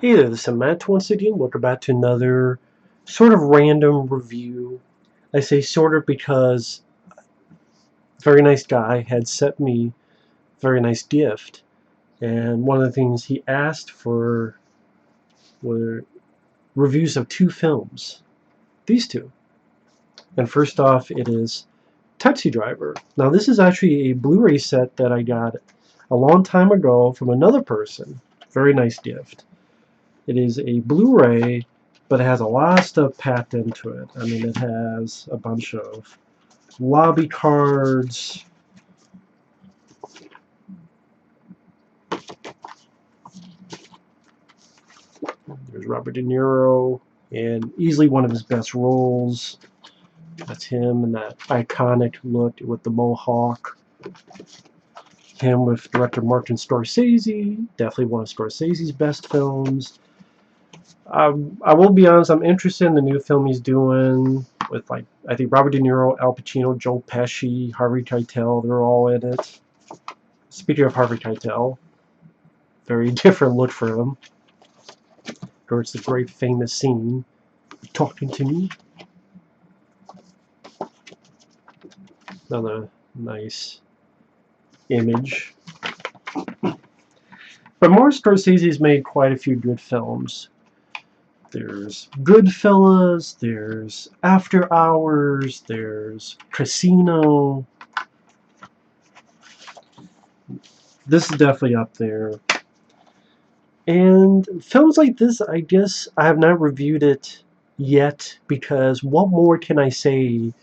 Hey there, this is Matt once again. Welcome back to another sort of random review. I say sort of because a very nice guy had sent me a very nice gift, and one of the things he asked for were reviews of two films. These two. And first off, it is Taxi Driver. Now, this is actually a Blu-ray set that I got a long time ago from another person. Very nice gift. It is a Blu-ray, but it has a lot of stuff packed into it. I mean, it has a bunch of lobby cards. There's Robert De Niro, and easily one of his best roles. That's him in that iconic look with the mohawk. Him with director Martin Scorsese, definitely one of Scorsese's best films. I will be honest, I'm interested in the new film he's doing with, like, I think Robert De Niro, Al Pacino, Joe Pesci, Harvey Keitel, they're all in it. Speaking of Harvey Keitel, very different look for him. Of course, the great famous scene, talking to me. Another nice image. But Martin Scorsese's made quite a few good films. There's Goodfellas, there's After Hours, there's Casino. This is definitely up there. And films like this, I guess I have not reviewed it yet, because what more can I say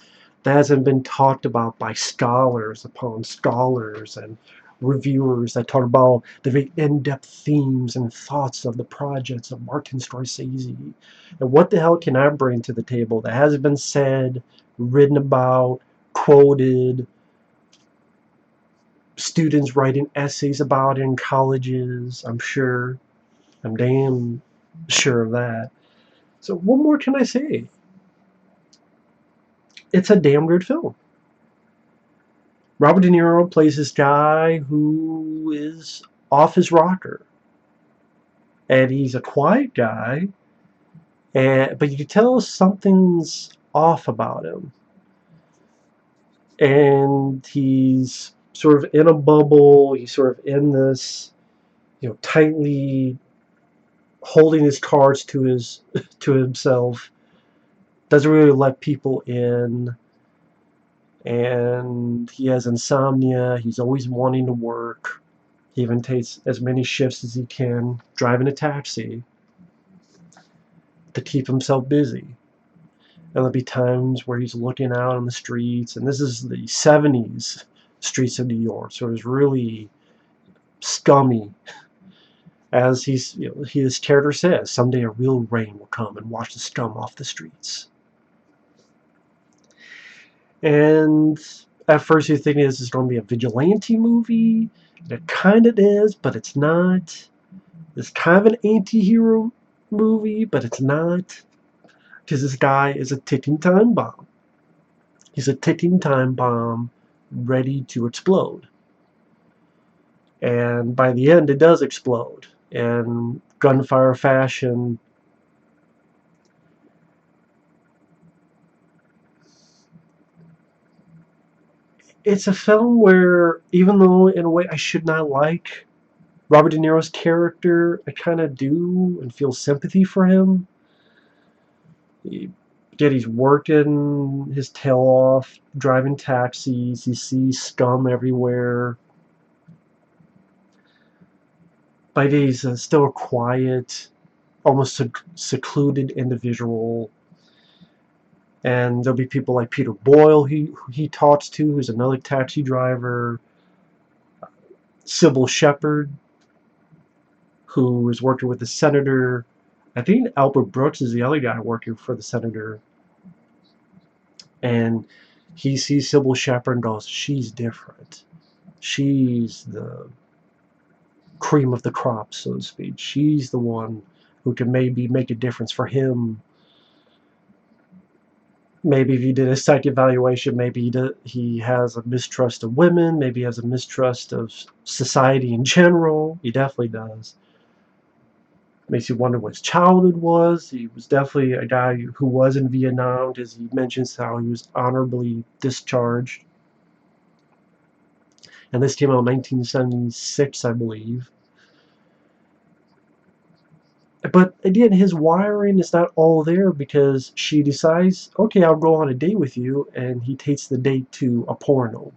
that hasn't been talked about by scholars upon scholars and reviewers that talk about the very in-depth themes and thoughts of the projects of Martin Scorsese. And what the hell can I bring to the table that hasn't been said, written about, quoted, students writing essays about it in colleges, I'm sure. I'm damn sure of that. So what more can I say? It's a damn good film. Robert De Niro plays this guy who is off his rocker. And he's a quiet guy, but you can tell something's off about him. And he's sort of in a bubble. He's sort of in this, tightly holding his cards to himself. Doesn't really let people in. And he has insomnia. He's always wanting to work. He even takes as many shifts as he can driving a taxi to keep himself busy. And there'll be times where he's looking out on the streets, and this is the 70s streets of New York, so it's really scummy. As his character says, someday a real rain will come and wash the scum off the streets. And at first you're thinking this is going to be a vigilante movie. It kind of is, but it's not. It's kind of an anti-hero movie, but it's not. Because this guy is a ticking time bomb. He's a ticking time bomb ready to explode. And by the end, it does explode. And gunfire fashion. It's a film where, even though in a way I should not like Robert De Niro's character, I kind of do and feel sympathy for him. Yet he's working his tail off, driving taxis. He sees scum everywhere. But he's still a quiet, almost secluded individual. And there'll be people like Peter Boyle who he talks to, who's another taxi driver. Cybill Shepherd, who is working with the senator. I think Albert Brooks is the other guy working for the senator. And he sees Cybill Shepherd and goes, she's different. She's the cream of the crop, so to speak. She's the one who can maybe make a difference for him. Maybe if he did a psych evaluation, maybe he has a mistrust of women, maybe he has a mistrust of society in general. He definitely does. Makes you wonder what his childhood was. He was definitely a guy who was in Vietnam, as he mentions how he was honorably discharged. And this came out in 1976, I believe. But again, his wiring is not all there because she decides, okay, I'll go on a date with you, and he takes the date to a porno.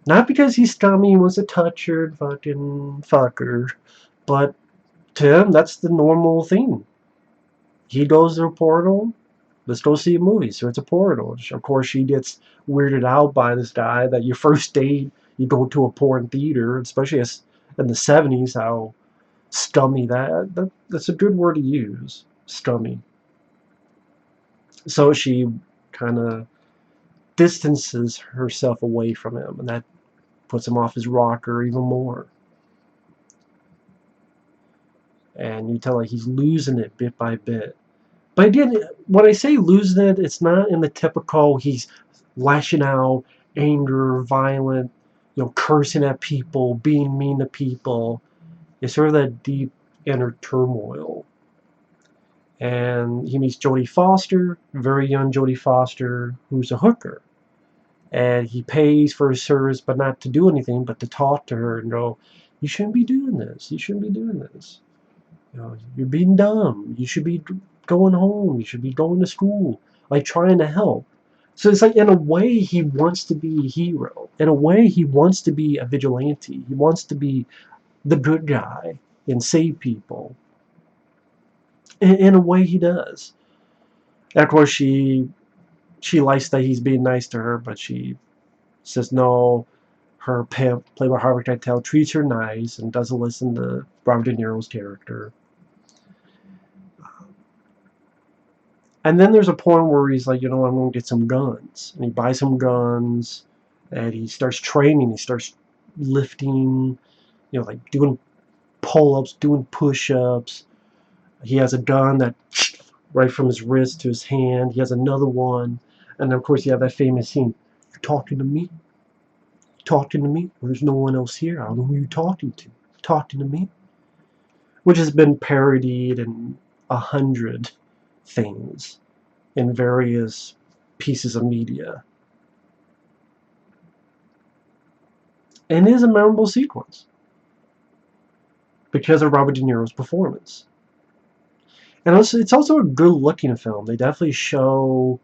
Not because he's scummy and wants to touch her and fucking fuck her, but to him, that's the normal thing. He goes to a porno, let's go see a movie. So it's a porno. Of course, she gets weirded out by this guy that your first date, you go to a porn theater, especially in the 70s, how scummy that's a good word to use, scummy. So she kind of distances herself away from him, and that puts him off his rocker even more. And you tell, like, he's losing it bit by bit. But again, when I say losing it, it's not in the typical he's lashing out, anger, violent, cursing at people, being mean to people. It's sort of that deep inner turmoil. And he meets Jodie Foster, very young Jodie Foster, who's a hooker. And he pays for his service, but not to do anything, but to talk to her and go, you shouldn't be doing this. You shouldn't be doing this. You're being dumb. You should be going home. You should be going to school. Like, trying to help. So it's like, in a way, he wants to be a hero. In a way, he wants to be a vigilante. He wants to be the good guy and save people. In a way, he does. And of course, she likes that he's being nice to her, but she says no. Her pimp, played by Harvey Keitel, treats her nice and doesn't listen to Robert De Niro's character. And then there's a point where he's like, I'm going to get some guns. And he buys some guns, and he starts training. He starts lifting, like doing pull-ups, doing push-ups. He has a gun that right from his wrist to his hand. He has another one. And of course, you have that famous scene. You talking to me? Talking to me? There's no one else here. I don't know who you're talking to. Talking to me? Which has been parodied in 100 things in various pieces of media. And it is a memorable sequence because of Robert De Niro's performance. And also, it's also a good-looking film. They definitely show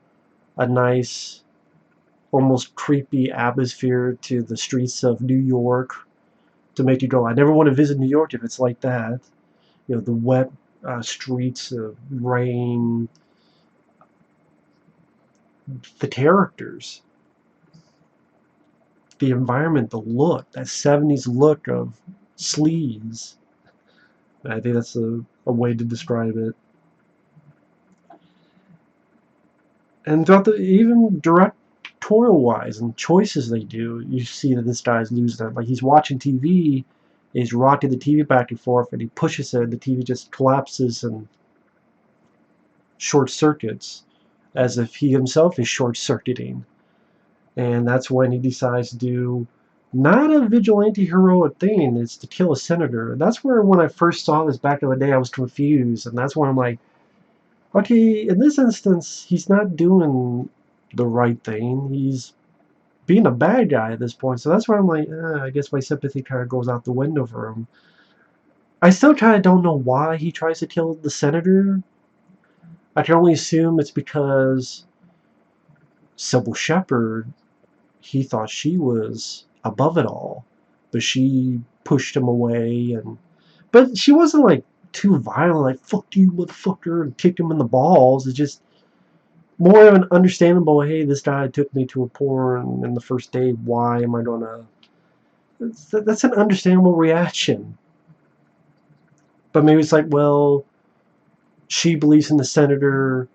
a nice, almost creepy atmosphere to the streets of New York to make you go, I never want to visit New York if it's like that. The wet streets of rain, the characters, the environment, the look, that 70s look of sleaze. I think that's a way to describe it. And throughout even directorial-wise and choices they do, you see that this guy's losing it. Like, he's watching TV, he's rocking the TV back and forth, and he pushes it, the TV just collapses and short circuits, as if he himself is short-circuiting. And that's when he decides to do not a vigilante heroic thing, it's to kill a senator. And that's where, when I first saw this back in the day, I was confused. And that's when I'm like, okay, in this instance, he's not doing the right thing. He's being a bad guy at this point. So that's where I'm like, I guess my sympathy kind of goes out the window for him. I still kind of don't know why he tries to kill the senator. I can only assume it's because Cybill Shepherd, he thought she was above it all, but she pushed him away. But she wasn't like too violent, like "fuck you, motherfucker," and kicked him in the balls. It's just more of an understandable, hey, this guy took me to a porn in the first day. Why am I gonna? That's an understandable reaction. But maybe it's like, well, she believes in the senator,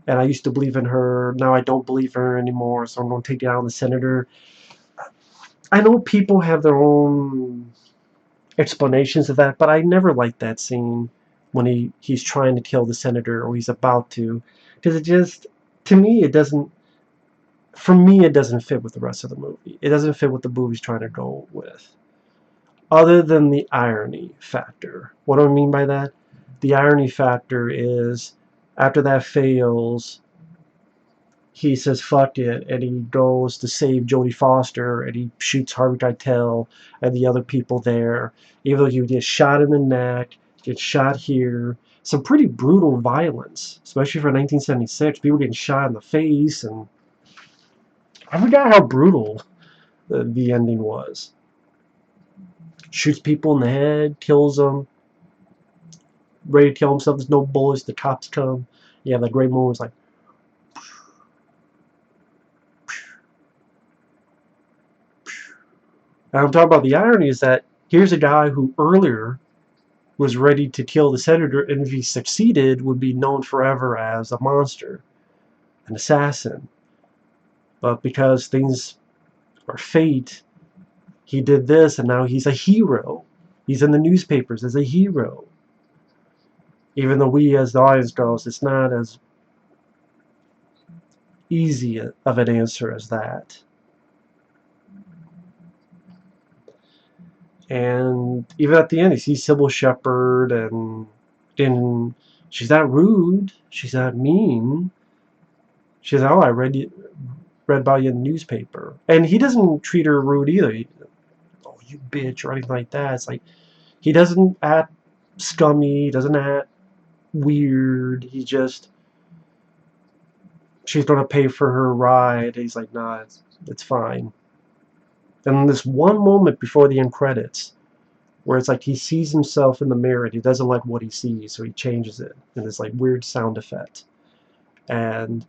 and I used to believe in her. Now I don't believe in her anymore, so I'm going to take down the senator. I know people have their own explanations of that, but I never liked that scene when he's trying to kill the senator, or he's about to, because it just, to me, it doesn't. For me, it doesn't fit with the rest of the movie. It doesn't fit what the movie's trying to go with, other than the irony factor. What do I mean by that? the irony factor is, after that fails, he says fuck it, and he goes to save Jodie Foster, and he shoots Harvey Keitel and the other people there, even though he gets shot in the neck, gets shot here. Some pretty brutal violence, especially for 1976. People getting shot in the face, and I forgot how brutal the ending was. Shoots people in the head, kills them, ready to kill himself. There's no bullets. The cops come. Yeah, that great moment was like, and I'm talking about the irony is that here's a guy who earlier was ready to kill the senator, and if he succeeded, would be known forever as a monster, an assassin. But because things are fate, he did this, and now he's a hero. He's in the newspapers as a hero. Even though we, as the audience goes, it's not as easy of an answer as that. And even at the end, you see Cybill Shepherd, and she's not rude, she's not mean. She's like, oh, I read about you in the newspaper. And he doesn't treat her rude either. Oh, you bitch, or anything like that. It's like, he doesn't act scummy, he doesn't act weird. He just, she's going to pay for her ride. He's like, nah, it's fine. And this one moment before the end credits, where it's like he sees himself in the mirror and he doesn't like what he sees, so he changes it. And this like weird sound effect. And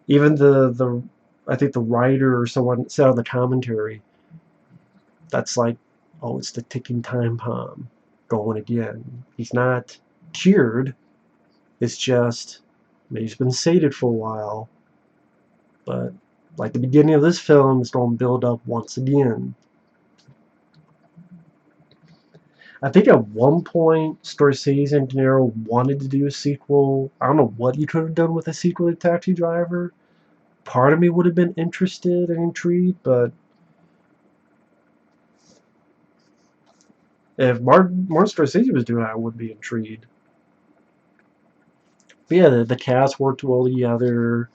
even the I think the writer or someone said on the commentary, that's like, oh, it's the ticking time bomb going again. He's not cured. It's just maybe he's been sated for a while. But like the beginning of this film is going to build up once again. I think at one point Scorsese and De Niro wanted to do a sequel. I don't know what you could have done with a sequel to Taxi Driver. Part of me would have been interested and intrigued, but if Martin Scorsese was doing it, I would be intrigued. But yeah, the cast worked well together.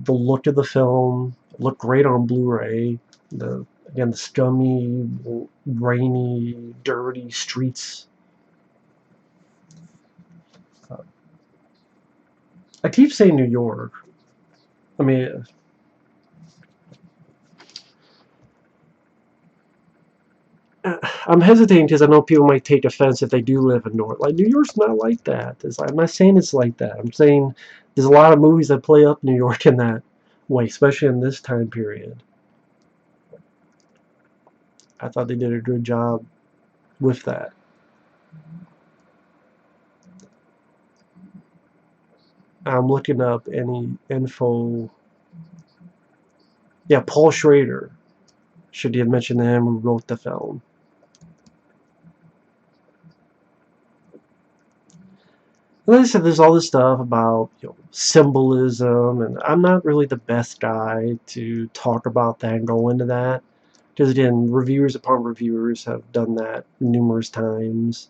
The look of the film looked great on Blu-ray. Again, the scummy, rainy, dirty streets. I keep saying New York. I mean, I'm hesitating because I know people might take offense if they do live in North. Like, New York's not like that. I'm not saying it's like that. I'm saying there's a lot of movies that play up New York in that way, especially in this time period. I thought they did a good job with that. I'm looking up any info. Yeah, Paul Schrader. Should you have mentioned him who wrote the film? Like I said, there's all this stuff about symbolism, and I'm not really the best guy to talk about that and go into that. Because again, reviewers upon reviewers have done that numerous times.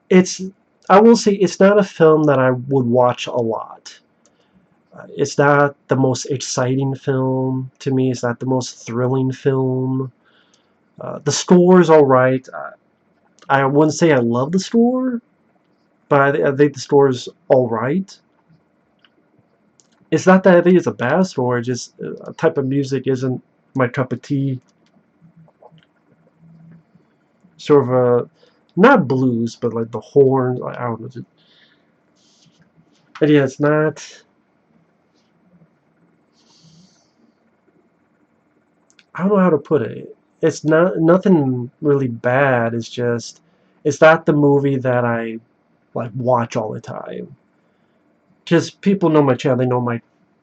It's, I will say, it's not a film that I would watch a lot. It's not the most exciting film to me. It's not the most thrilling film. The score is alright. I wouldn't say I love the score, but I think the score is alright. It's not that I think it's a bad score, it's just a type of music isn't my cup of tea. Sort of a, not blues, but like the horns, I don't know. But yeah, it's not, I don't know how to put it. It's not nothing really bad. It's just, it's not the movie that I like watch all the time. Just people know my channel. They know my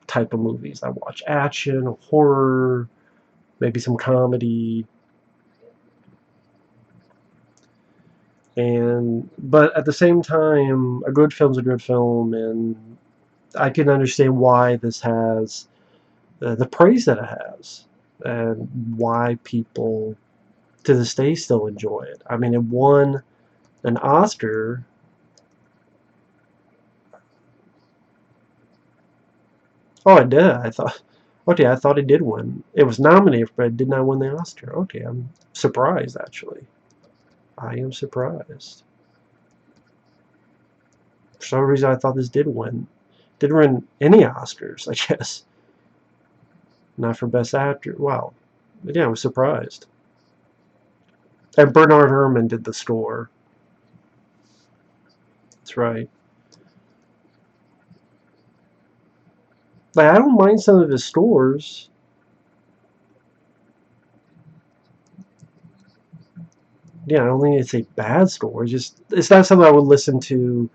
type of movies. I watch action, horror, maybe some comedy, and but at the same time, a good film's a good film, and I can understand why this has the praise that it has, and why people to this day still enjoy it. I mean, it won an Oscar. Oh, it did. I thought. Okay, I thought it did win. It was nominated, but it did not win the Oscar. Okay, I'm surprised actually. I am surprised. For some reason, I thought this did win. Didn't win any Oscars, I guess. Not for Best Actor. Wow. But yeah, I was surprised. And Bernard Herrmann did the score. That's right. Like, I don't mind some of his scores. Yeah, I don't think it's a bad score. It's not something I would listen to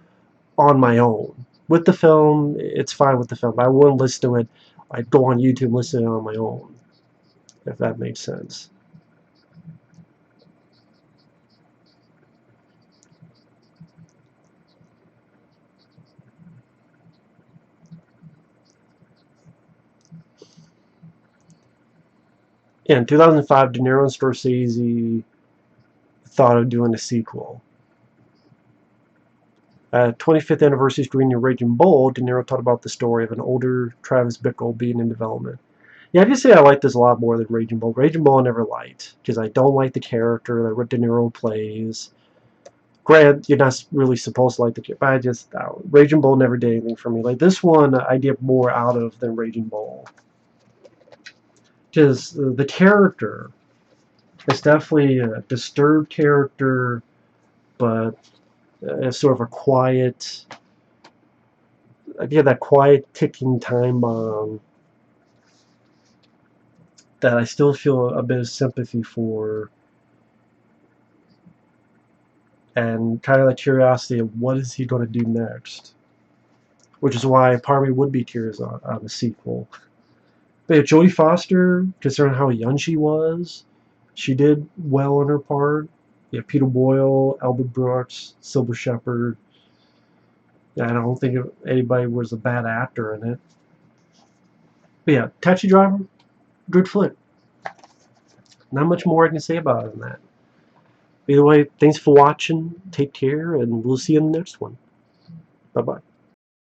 on my own. With the film, it's fine with the film. I wouldn't listen to it. I'd go on YouTube and listen to it on my own, if that makes sense. Yeah, in 2005, De Niro and Scorsese thought of doing a sequel. 25th anniversary screening of Raging Bull, De Niro talked about the story of an older Travis Bickle being in development. Yeah, I just say I like this a lot more than Raging Bull. Raging Bull I never liked, because I don't like the character that De Niro plays. Granted, you're not really supposed to like the character, but Raging Bull never did anything for me. Like, this one, I get more out of than Raging Bull. Because the character is definitely a disturbed character, but sort of a quiet, again, that quiet ticking time bomb that I still feel a bit of sympathy for, and kind of the curiosity of what is he going to do next, which is why part of me would be curious on a sequel. But yeah, Jodie Foster, considering how young she was, she did well in her part. Yeah, Peter Boyle, Albert Brooks, Cybill Shepherd. Yeah, I don't think anybody was a bad actor in it. But yeah, Taxi Driver, good flick. Not much more I can say about it than that. Either way, thanks for watching. Take care, and we'll see you in the next one. Bye-bye.